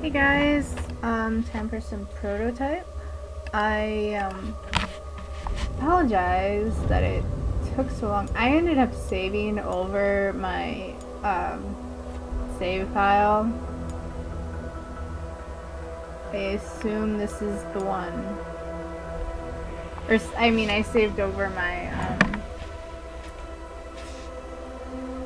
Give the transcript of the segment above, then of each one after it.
Hey guys, time for some prototype. I apologize that it took so long. I ended up saving over my save file. I assume this is the one. Or I saved over my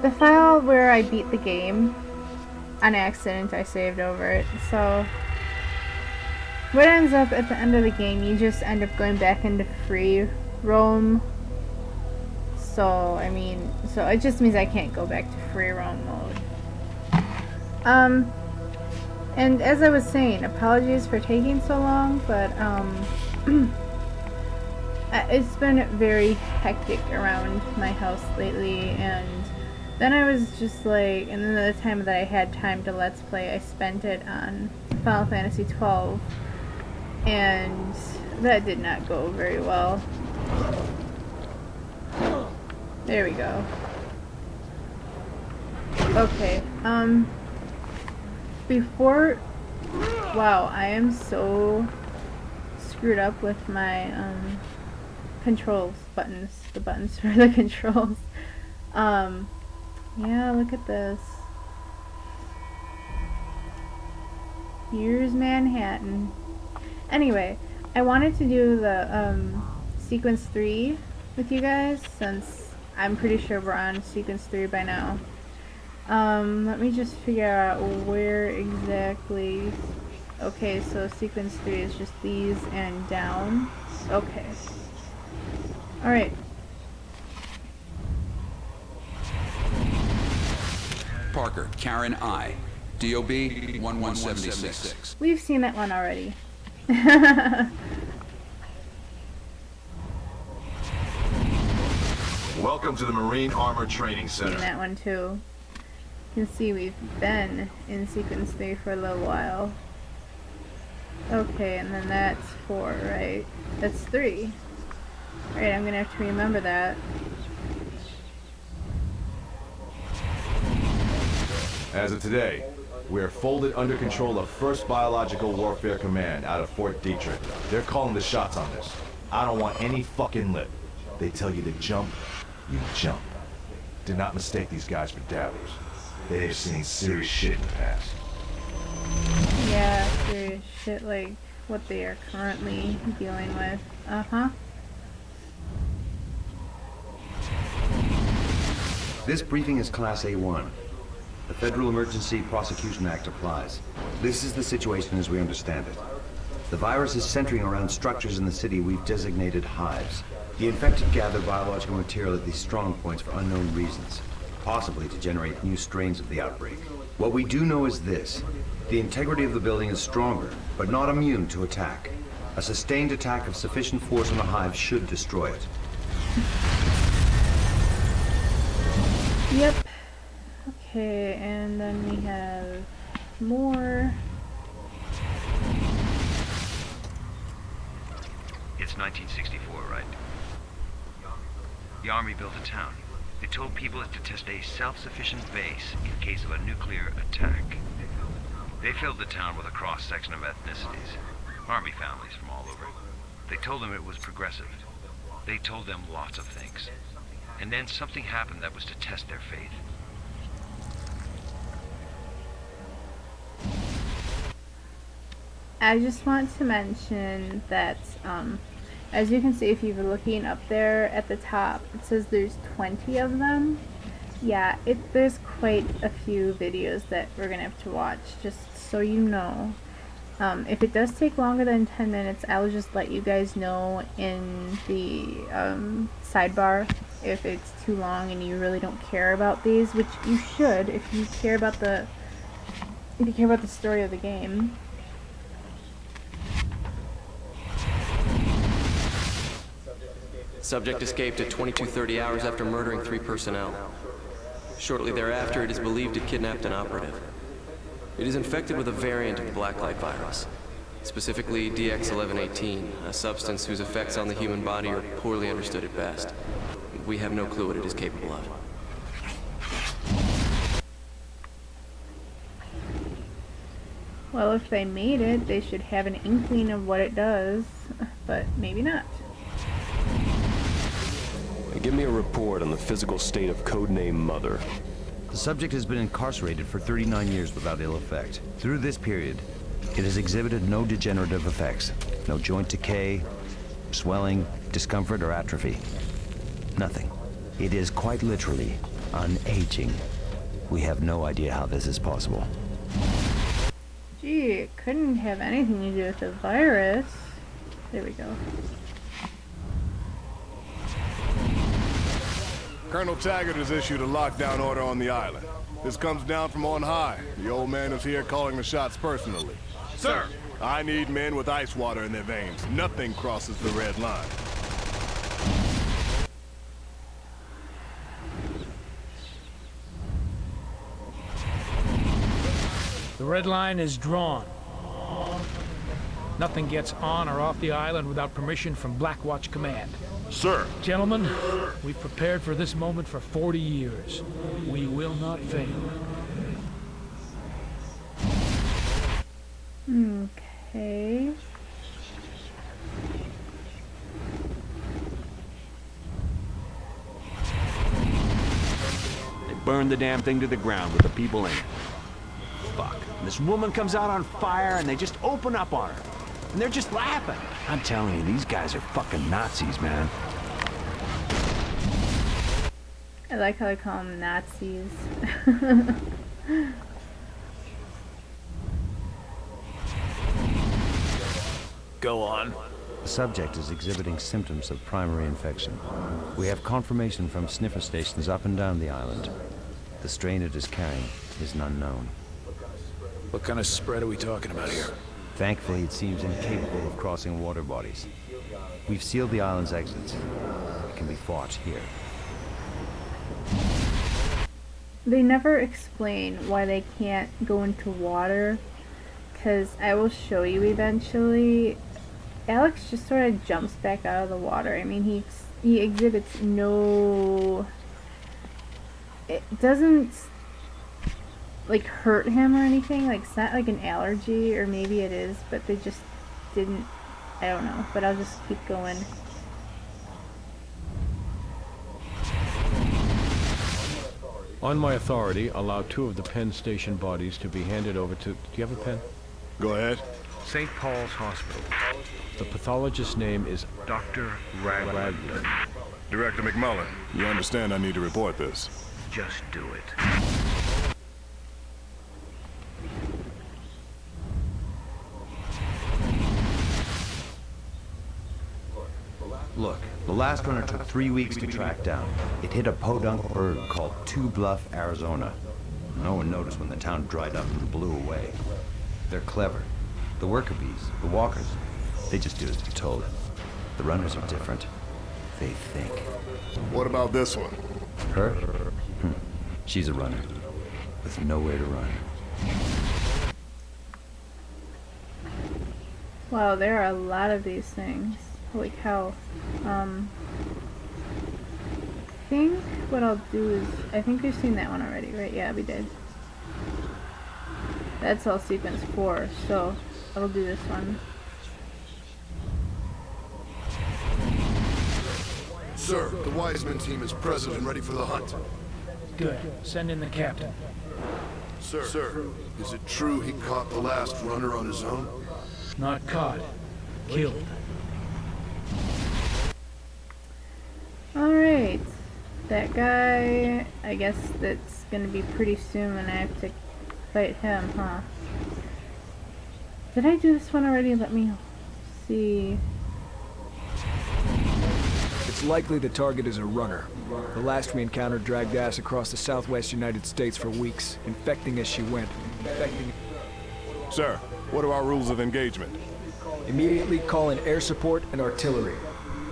the file where I beat the game. On accident, I saved over it. So what ends up at the end of the game, you just end up going back into free roam. So so it just means I can't go back to free roam mode. And as I was saying, apologies for taking so long, but it's been very hectic around my house lately, and then I was just like, and then the time that I had time to Let's Play, I spent it on Final Fantasy 12, and that did not go very well. There we go. Okay, wow, I am so screwed up with my, controls, the buttons for the controls. Yeah, look at this. Here's Manhattan. Anyway, I wanted to do the sequence 3 with you guys, since I'm pretty sure we're on sequence 3 by now. Let me just figure out where exactly. Okay, so sequence 3 is just these and down. Okay. Alright. Parker, Karen I. DOB 1176. We've seen that one already. Welcome to the Marine Armor Training Center. Seen that one too. You can see we've been in sequence 3 for a little while. Okay, and then that's 4, right? That's 3. Alright, I'm gonna have to remember that. As of today, we are folded under control of 1st Biological Warfare Command out of Fort Detrick. They're calling the shots on this. I don't want any fucking lip. They tell you to jump, you jump. Do not mistake these guys for dabblers. They have seen serious shit in the past. Yeah, serious shit like what they are currently dealing with. Uh-huh. This briefing is Class A1. The Federal Emergency Prosecution Act applies. This is the situation as we understand it. The virus is centering around structures in the city we've designated hives. The infected gather biological material at these strong points for unknown reasons, possibly to generate new strains of the outbreak. What we do know is this: the integrity of the building is stronger, but not immune to attack. A sustained attack of sufficient force on the hive should destroy it. Yep. Okay, and then we have more. It's 1964, right? The Army built a town. They told people to test a self-sufficient base in case of a nuclear attack. They filled the town with a cross-section of ethnicities, Army families from all over. They told them it was progressive. They told them lots of things. And then something happened that was to test their faith. I just want to mention that, as you can see if you're looking up there at the top, it says there's 20 of them. Yeah, there's quite a few videos that we're gonna have to watch, just so you know. If it does take longer than 10 minutes, I'll just let you guys know in the sidebar if it's too long and you really don't care about these, which you should if you care about the story of the game. Subject escaped at 22:30 hours after murdering 3 personnel. Shortly thereafter, it is believed it kidnapped an operative. It is infected with a variant of the Blacklight virus, specifically DX1118, a substance whose effects on the human body are poorly understood at best. We have no clue what it is capable of. Well, if they made it, they should have an inkling of what it does, but maybe not. Give me a report on the physical state of Codename Mother. The subject has been incarcerated for 39 years without ill effect. Through this period, it has exhibited no degenerative effects. No joint decay, swelling, discomfort, or atrophy. Nothing. It is quite literally unaging. We have no idea how this is possible. Gee, it couldn't have anything to do with the virus. There we go. Colonel Taggart has issued a lockdown order on the island. This comes down from on high. The old man is here calling the shots personally. Sir! I need men with ice water in their veins. Nothing crosses the red line. The red line is drawn. Nothing gets on or off the island without permission from Blackwatch Command. Sir! Gentlemen, we've prepared for this moment for 40 years. We will not fail. Okay. They burned the damn thing to the ground with the people in it. Fuck. And this woman comes out on fire and they just open up on her. And they're just laughing. I'm telling you, these guys are fucking Nazis, man. I like how they call them Nazis. Go on. The subject is exhibiting symptoms of primary infection. We have confirmation from sniffer stations up and down the island. The strain it is carrying is unknown. What kind of spread are we talking about here? Thankfully, it seems incapable of crossing water bodies. We've sealed the island's exits. It can be fought here. They never explain why they can't go into water, because I will show you eventually. Alex just sort of jumps back out of the water. I mean, he exhibits no... It doesn't, like, hurt him or anything. Like, it's not like an allergy, or maybe it is, but they just didn't... I don't know, but I'll just keep going. On my authority, allow 2 of the Penn Station bodies to be handed over to... Do you have a pen? Go ahead. St. Paul's Hospital. The pathologist's name is Dr. Ragland. Director McMullen, you understand I need to report this. Just do it. Look, the last runner took 3 weeks to track down. It hit a podunk bird called Two Bluff, Arizona. No one noticed when the town dried up and blew away. They're clever. The worker bees, the walkers, they just do as they're told. The runners are different. They think. What about this one? Her? She's a runner, with nowhere to run. Wow, there are a lot of these things. Holy cow. I think what I'll do is... I think we've seen that one already, right? Yeah, we did. That's all sequence 4, so I'll do this one. Sir, the Wiseman team is present and ready for the hunt. Good. Send in the captain. Sir, is it true he caught the last runner on his own? Not caught. Killed. Alright. That guy, I guess that's gonna be pretty soon when I have to fight him, huh? Did I do this one already? Let me see. It's likely the target is a runner. The last we encountered dragged ass across the southwest United States for weeks, infecting as she went. Sir, what are our rules of engagement? Immediately call in air support and artillery.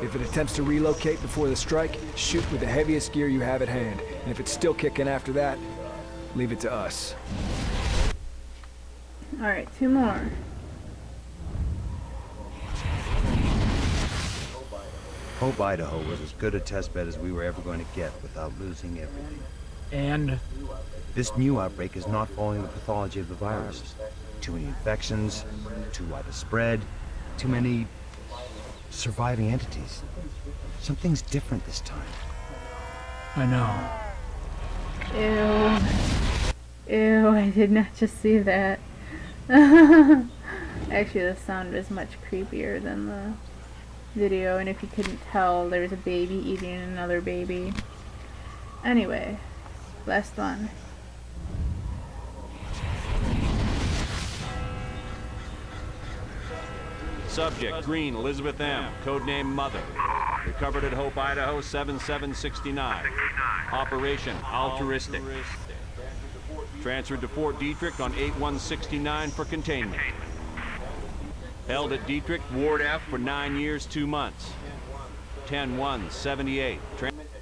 If it attempts to relocate before the strike, shoot with the heaviest gear you have at hand. And if it's still kicking after that, leave it to us. Alright, 2 more. Hope, Idaho was as good a testbed as we were ever going to get without losing everything. And? This new outbreak is not following the pathology of the virus. Too many infections, too wide a spread, too many surviving entities. Something's different this time. I know. Ew. Ew, I did not just see that. Actually, the sound is much creepier than the video, and if you couldn't tell, there's a baby eating another baby. Anyway, last one. Subject, Green, Elizabeth M., codename Mother. Recovered at Hope, Idaho, 7769. Operation, altruistic. Transferred to Fort Detrick on 8169 for containment. Held at Detrick, Ward F, for 9 years, 2 months. 10-1-78.